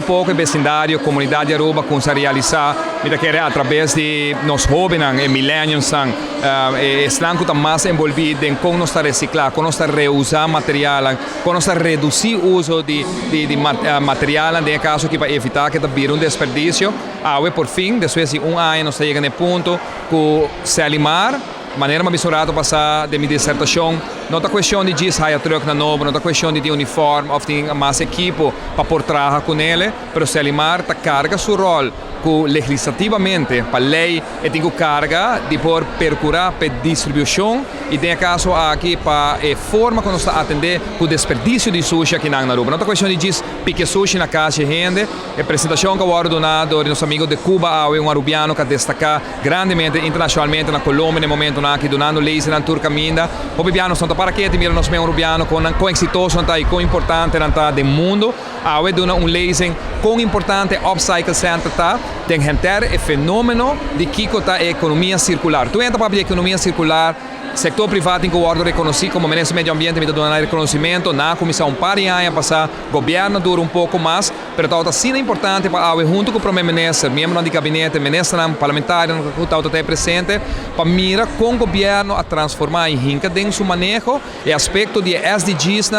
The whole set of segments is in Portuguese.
pouco o vecindário, comunidade Aruba com se realizar, me quer através de nós jovens e millennials estão mais envolvidos em como nós reciclar, como nós reusar material, como nós reduzir o uso de material, em caso que para evitar que vire desperdício. Por fim, depois de ano, nós chegamos no ponto que se alimar maneira misurada passar de dissertação, não é questão de dizer que truck na novo, não é questão de uniforme ou de mais equipo para por trabalhar com ele, mas se alimar carga seu rol legislativamente para a lei e tem carga de por percurar para distribuição e tem caso aqui para a forma como está atender o desperdício de sushi aqui na Aruba. Não é questão de dizer pique sushi na casa de gente. A apresentação que eu vou donado de nosso amigo de Cuba, um arubiano que destaca grandemente internacionalmente na Colômbia no momento aqui donando leis na Turca Minda. O bibiano são para que mira nosso arubiano com exitoso e com importante do mundo. É dona leising com importante upcycle center tem o fenômeno de que a economia circular. Tu entra para a economia circular, sector privado em que o ordem reconhecido como ministro do meio ambiente me dá reconhecimento na comissão para passar governo dura pouco mais, mas está sendo importante para junto com o primeiro-ministro, membro do gabinete, ministro parlamentar que está presente, para mirar com o governo a transformar em rinca dentro do manejo e aspecto de SDGs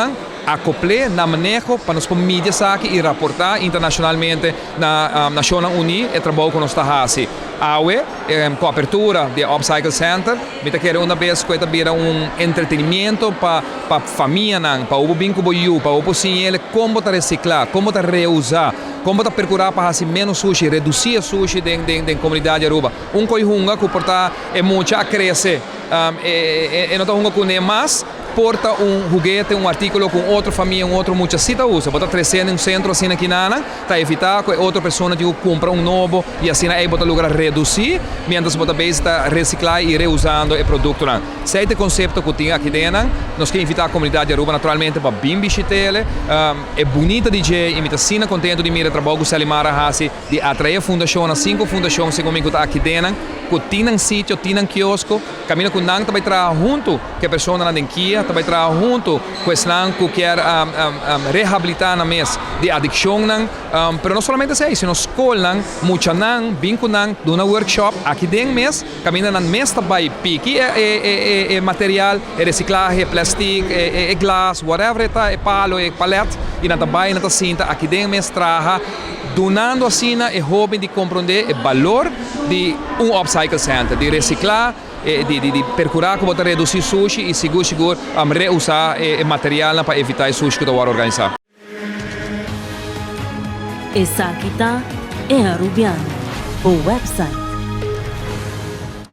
acople na manejo para nós mídias aqui e reportar internacionalmente na Nações Unidas e trabalho que nós está fazendo. Com a abertura do Upcycle Center, me quero uma vez que vira entretenimento para a família, para o bem como eu, para o sinal como reciclar, como reusar, como percurar para fazer menos sushi, reduzir sushi dentro da comunidade Aruba. Coisa que porta é muito a crescer, e não está com mais porta juguete, artículo com outra família, outro muita cita usa. Bota crescendo em um centro assim aqui para evitar que outra pessoa compra novo e assim aí bota lugar reduzir, mientras bota base reciclar e reusando o produto. Esse conceito que tem aqui dentro, nós queremos invitar a comunidade Aruba naturalmente para bem visitar. É bonita DJ, e me está contente de mirar o trabalho que se alimara de atrair fundação, 5 fundações segundo que está aqui dentro, que tem sítio, tem quiosco, caminha com nang também trabalha junto que a pessoa na denquia, também trabalha junto com esse nang que quer reabilitar na mesa de adicção, mas não somente isso, sino escola, muita nang, bem com nang, de uma workshop aqui dentro mês, caminha na mesa também pique é material, é reciclagem, é plástico, é glass, whatever é palo, é palete, e na também na cinta aqui dentro mês trabalha donando assim é jovem de compreender o valor de upcycle center, de reciclar, de percurar como reduzir sushi e seguro reusar material para evitar o sushi que eu vou organizar. Essa aqui é Arubiano, o website